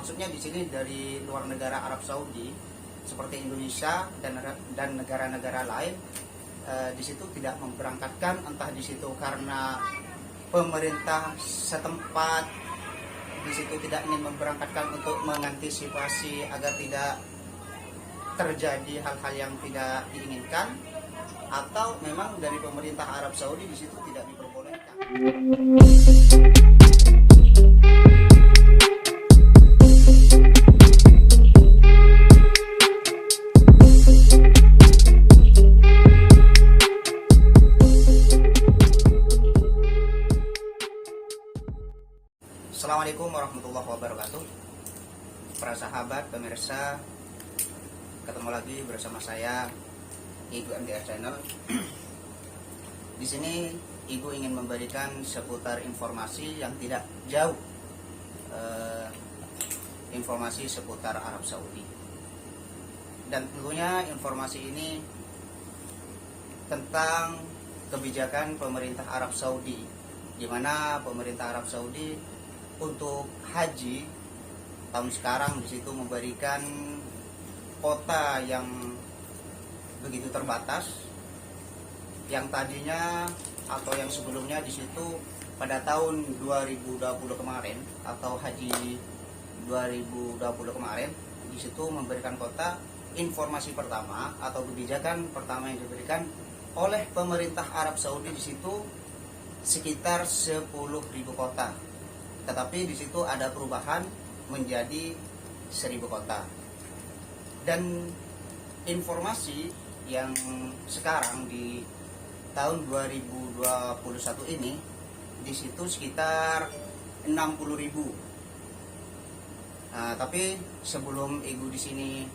maksudnya di sini dari luar negara Arab Saudi seperti Indonesia dan negara-negara lain, di situ tidak memberangkatkan, entah di situ karena pemerintah setempat di situ tidak ingin memberangkatkan untuk mengantisipasi agar tidak terjadi hal-hal yang tidak diinginkan, atau memang dari pemerintah Arab Saudi di situ tidak diperbolehkan. Assalamualaikum warahmatullahi wabarakatuh. Para sahabat pemirsa, ketemu lagi bersama saya Igu MDR Channel. Di sini Igu ingin memberikan seputar informasi yang tidak jauh, informasi seputar Arab Saudi. Dan tentunya informasi ini tentang kebijakan pemerintah Arab Saudi, di mana pemerintah Arab Saudi untuk haji tahun sekarang di situ memberikan kota yang begitu terbatas, yang tadinya atau yang sebelumnya di situ pada tahun 2020 kemarin atau haji 2020 kemarin di situ memberikan kota. Informasi pertama atau kebijakan pertama yang diberikan oleh pemerintah Arab Saudi di situ sekitar 10.000 kota. Tetapi di situ ada perubahan menjadi 1.000 kota. Dan informasi yang sekarang di tahun 2021 ini di situ sekitar 60.000. Nah, tapi sebelum Igu di sini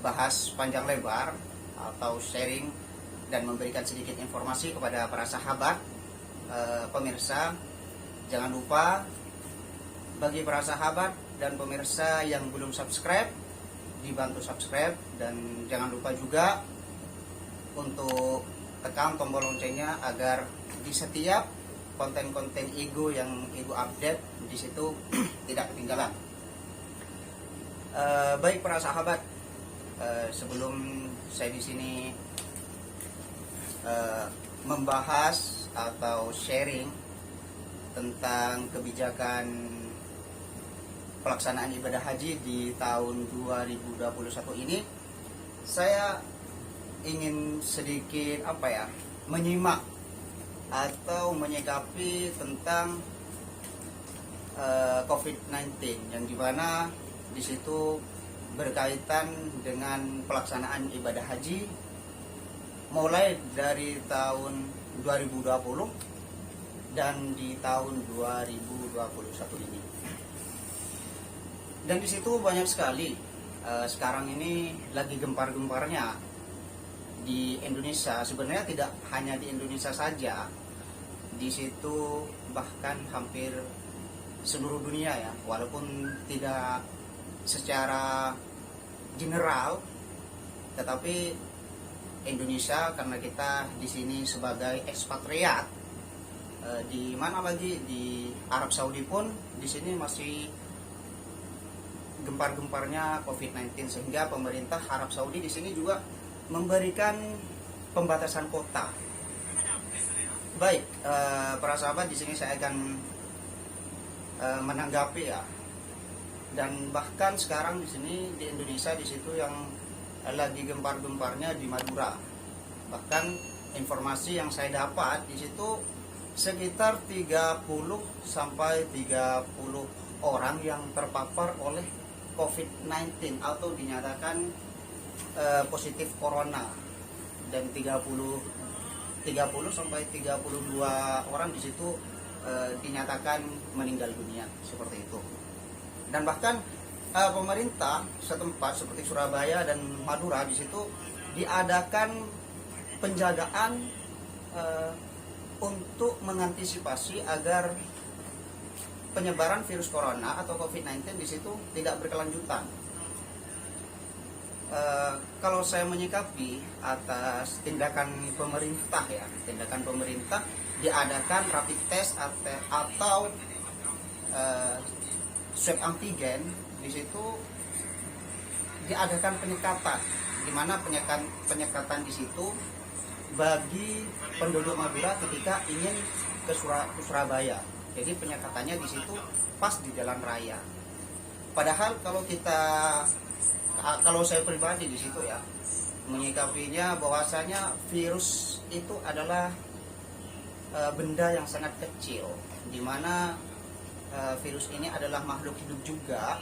bahas panjang lebar atau sharing dan memberikan sedikit informasi kepada para sahabat pemirsa, jangan lupa bagi para sahabat dan pemirsa yang belum subscribe, dibantu subscribe, dan jangan lupa juga untuk tekan tombol loncengnya agar di setiap konten-konten Igu yang Igu update di situ tidak ketinggalan. Baik para sahabat, sebelum saya di sini membahas atau sharing tentang kebijakan pelaksanaan ibadah haji di tahun 2021 ini, saya ingin sedikit menyimak atau menyikapi tentang COVID-19 yang dimana di situ berkaitan dengan pelaksanaan ibadah haji mulai dari tahun 2020 dan di tahun 2021 ini. Dan di situ banyak sekali sekarang ini lagi gempar-gemparnya di Indonesia. Sebenarnya tidak hanya di Indonesia saja, di situ bahkan hampir seluruh dunia ya, walaupun tidak secara general, tetapi Indonesia karena kita di sini sebagai ekspatriat, di mana lagi di Arab Saudi pun di sini masih gempar-gemparnya COVID-19, sehingga pemerintah Arab Saudi di sini juga memberikan pembatasan kota. Baik, para sahabat, di sini saya akan menanggapi ya. Dan bahkan sekarang di sini di Indonesia di situ yang lagi gempar-gemparnya di Madura. Bahkan informasi yang saya dapat di situ sekitar 30 sampai 30 orang yang terpapar oleh COVID-19 atau dinyatakan positif corona, dan 30 sampai 32 orang di situ dinyatakan meninggal dunia, seperti itu. Dan bahkan pemerintah setempat seperti Surabaya dan Madura di situ diadakan penjagaan untuk mengantisipasi agar penyebaran virus corona atau COVID-19 di situ tidak berkelanjutan. Kalau saya menyikapi atas tindakan pemerintah ya, tindakan pemerintah diadakan rapid test atau swab antigen, di situ diadakan penyekatan, di mana penyekatan di situ bagi penduduk Madura ketika ingin ke Surabaya. Jadi penyekatannya di situ pas di jalan raya. Padahal kalau saya pribadi di situ ya menyikapinya bahwasanya virus itu adalah benda yang sangat kecil, di mana virus ini adalah makhluk hidup juga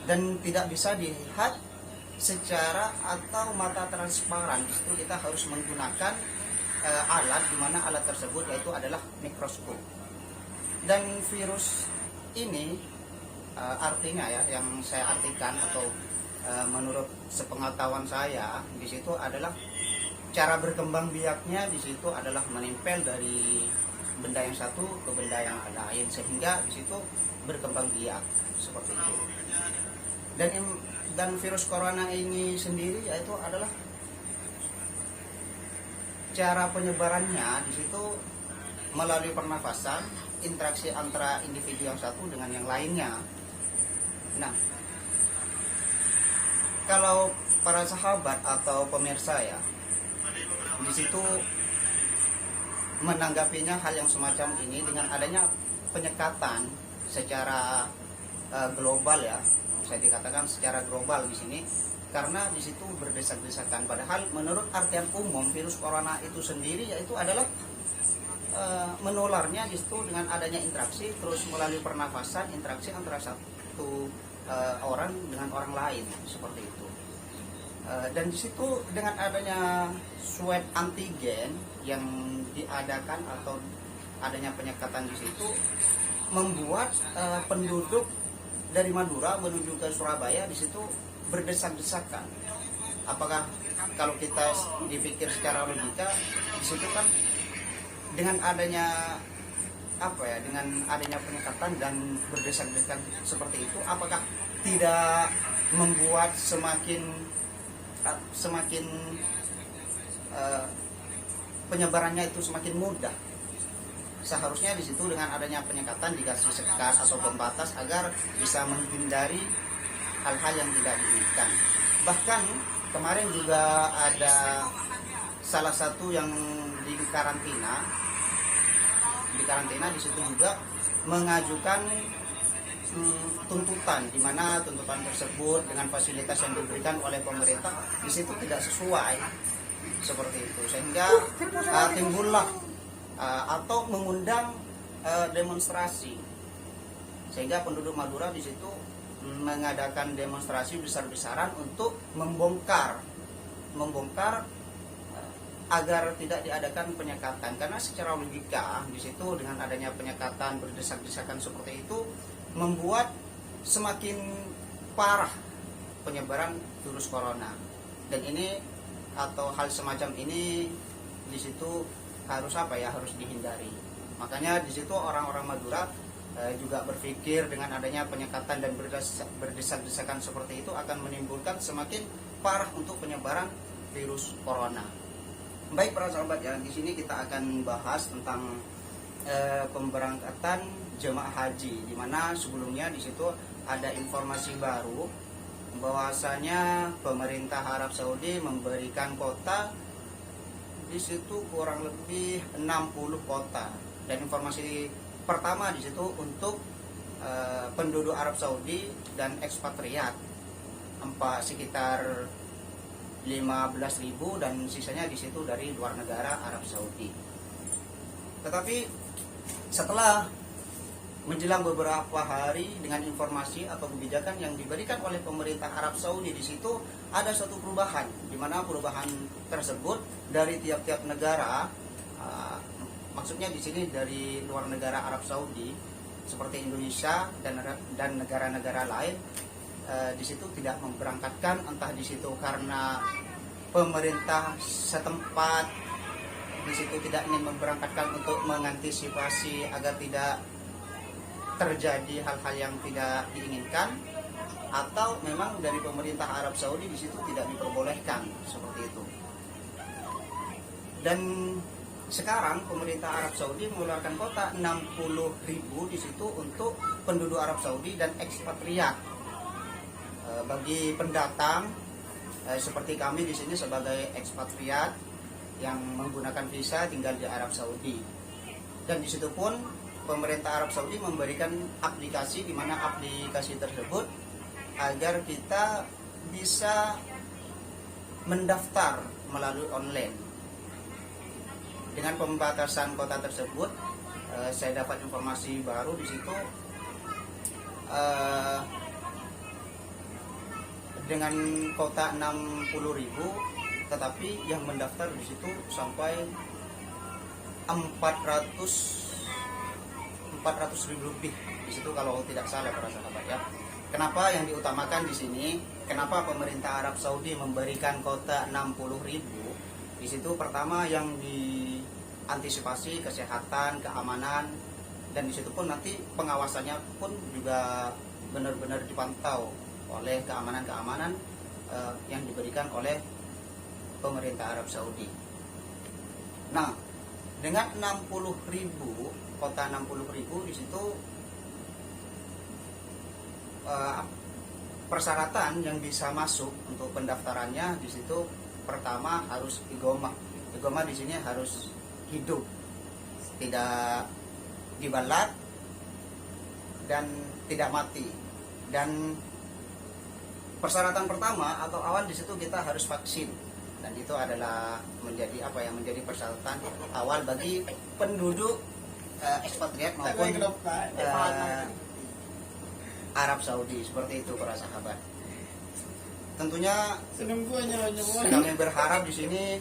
dan tidak bisa dilihat secara atau mata transparan. Di situ kita harus menggunakan alat, di mana alat tersebut yaitu adalah mikroskop. Dan virus ini artinya ya, yang saya artikan atau menurut sepengetahuan saya di situ adalah cara berkembang biaknya di situ adalah menempel dari benda yang satu ke benda yang lain, sehingga di situ berkembang biak seperti itu. Dan virus corona ini sendiri yaitu adalah cara penyebarannya di situ melalui pernafasan, interaksi antara individu yang satu dengan yang lainnya. Nah, kalau para sahabat atau pemirsa ya, di situ menanggapinya hal yang semacam ini dengan adanya penyekatan secara global ya, saya dikatakan secara global di sini, karena di situ berdesak-desakan. Padahal menurut artian umum virus corona itu sendiri yaitu adalah menularnya di situ dengan adanya interaksi, terus melalui pernafasan, interaksi antara satu orang dengan orang lain seperti itu. Dan di situ dengan adanya swab antigen yang diadakan atau adanya penyekatan di situ membuat penduduk dari Madura menuju ke Surabaya di situ berdesak-desakan. Apakah kalau kita dipikir secara logika di situ kan dengan adanya dengan adanya penyekatan dan berdesak-desakan seperti itu, apakah tidak membuat semakin penyebarannya itu semakin mudah? Seharusnya di situ dengan adanya penyekatan dikasih sekat atau pembatas agar bisa menghindari hal-hal yang tidak diinginkan. Bahkan kemarin juga ada salah satu yang di karantina di situ juga mengajukan tuntutan, di mana tuntutan tersebut dengan fasilitas yang diberikan oleh pemerintah di situ tidak sesuai seperti itu, sehingga timbullah atau mengundang demonstrasi, sehingga penduduk Madura di situ mengadakan demonstrasi besar-besaran untuk membongkar agar tidak diadakan penyekatan. Karena secara logika di situ dengan adanya penyekatan, berdesak-desakan seperti itu membuat semakin parah penyebaran virus corona. Dan ini atau hal semacam ini di situ harus harus dihindari. Makanya di situ orang-orang Madura juga berpikir dengan adanya penyekatan dan berdesak-desakan seperti itu akan menimbulkan semakin parah untuk penyebaran virus corona. Baik para sahabat ya, di sini kita akan bahas tentang pemberangkatan jemaah haji, di mana sebelumnya di situ ada informasi baru bahwasanya pemerintah Arab Saudi memberikan kota di situ kurang lebih 60 kota. Dan informasi pertama di situ untuk penduduk Arab Saudi dan ekspatriat sekitar 15.000, dan sisanya di situ dari luar negara Arab Saudi. Tetapi setelah menjelang beberapa hari dengan informasi atau kebijakan yang diberikan oleh pemerintah Arab Saudi, di situ ada suatu perubahan, di mana perubahan tersebut dari tiap-tiap negara, maksudnya di sini dari luar negara Arab Saudi seperti Indonesia dan negara-negara lain, di situ tidak memberangkatkan, entah di situ karena pemerintah setempat di situ tidak ingin memberangkatkan untuk mengantisipasi agar tidak terjadi hal-hal yang tidak diinginkan, atau memang dari pemerintah Arab Saudi di situ tidak diperbolehkan seperti itu. Dan sekarang pemerintah Arab Saudi mengeluarkan kota 60.000 di situ untuk penduduk Arab Saudi dan ekspatriat. Bagi pendatang seperti kami di sini sebagai ekspatriat yang menggunakan visa tinggal di Arab Saudi. Dan di situ pun pemerintah Arab Saudi memberikan aplikasi, di mana aplikasi tersebut agar kita bisa mendaftar melalui online. Dengan pembatasan kota tersebut, saya dapat informasi baru di situ, dengan kota 60.000, tetapi yang mendaftar di situ sampai 400.000 lebih di situ kalau tidak salah para sahabat ya. Kenapa yang diutamakan di sini? Kenapa pemerintah Arab Saudi memberikan kota 60.000? Di situ pertama yang diantisipasi kesehatan, keamanan, dan di situ pun nanti pengawasannya pun juga benar-benar dipantau oleh keamanan-keamanan yang diberikan oleh pemerintah Arab Saudi. Nah, dengan 60.000, kota 60.000 di situ persyaratan yang bisa masuk untuk pendaftarannya di situ pertama harus iqamah. Iqamah di sini harus hidup, tidak dibalat dan tidak mati. Dan persyaratan pertama atau awal di situ kita harus vaksin, dan itu adalah menjadi menjadi persyaratan awal bagi penduduk ekspatriat maupun Arab Saudi, seperti itu para sahabat. Tentunya kami berharap di sini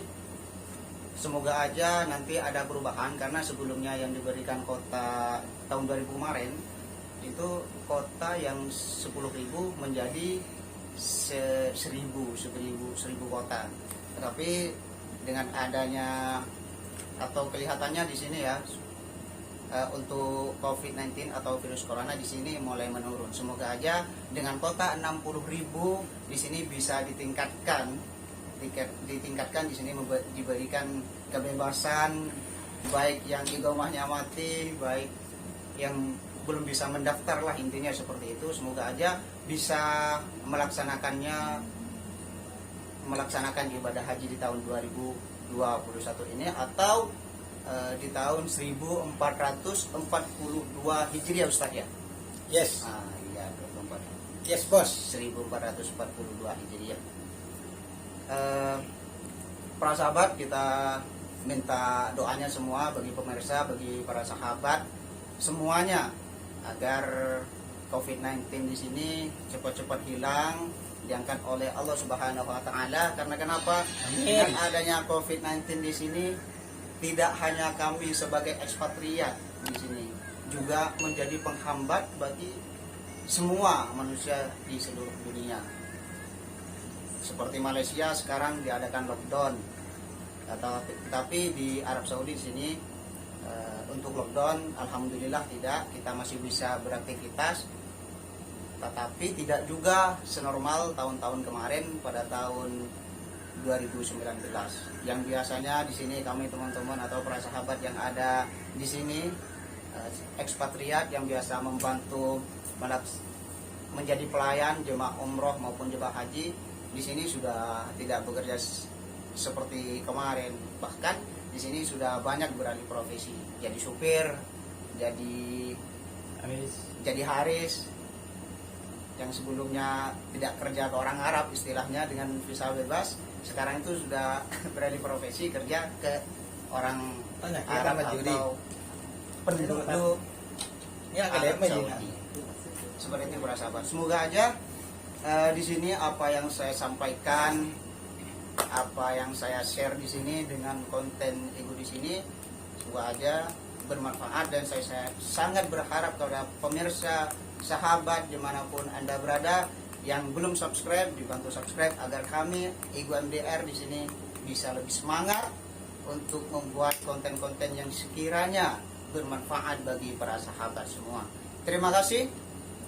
semoga aja nanti ada perubahan, karena sebelumnya yang diberikan kota tahun 2000 kemarin itu kota yang 10.000 menjadi 1.000 kota. Tetapi dengan adanya atau kelihatannya di sini ya, untuk COVID-19 atau virus corona di sini mulai menurun. Semoga aja dengan kota 60.000 di sini bisa ditingkatkan di sini diberikan kebebasan, baik yang iqamahnya mati, baik yang belum bisa mendaftar lah, intinya seperti itu. Semoga aja bisa melaksanakan ibadah haji di tahun 2021 ini atau di tahun 1442 Hijriah Ustaz ya? Yes. Iya, 24. Yes, Bos. 1442 Hijriah. Para sahabat, kita minta doanya semua bagi pemirsa, bagi para sahabat semuanya, agar COVID-19 di sini cepat-cepat hilang, diangkat oleh Allah Subhanahu wa taala. Karena kenapa? Dengan adanya COVID-19 di sini, tidak hanya kami sebagai ekspatriat di sini, juga menjadi penghambat bagi semua manusia di seluruh dunia. Seperti Malaysia sekarang diadakan lockdown, tapi di Arab Saudi di sini untuk lockdown alhamdulillah tidak, kita masih bisa beraktivitas, tetapi tidak juga senormal tahun-tahun kemarin pada tahun 2019 yang biasanya di sini kami teman-teman atau para sahabat yang ada di sini ekspatriat yang biasa membantu menjadi pelayan jemaah umroh maupun jemaah haji di sini sudah tidak bekerja seperti kemarin, bahkan di sini sudah banyak beralih profesi, jadi supir, jadi haris yang sebelumnya tidak kerja ke orang Arab istilahnya dengan visa bebas, sekarang itu sudah beralih profesi kerja ke orang Arab atau penduduk Arab Saudi. Seperti itu para sahabat. Semoga aja di sini apa yang saya sampaikan, apa yang saya share di sini dengan konten ibu di sini, semoga aja bermanfaat, dan saya sangat berharap kepada pemirsa, sahabat dimanapun Anda berada yang belum subscribe, dibantu subscribe agar kami Igu MDR di sini bisa lebih semangat untuk membuat konten-konten yang sekiranya bermanfaat bagi para sahabat semua. Terima kasih.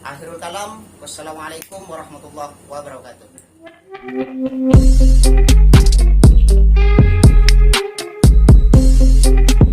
Akhirul kalam. Wassalamualaikum warahmatullahi wabarakatuh. Wabarakatuh.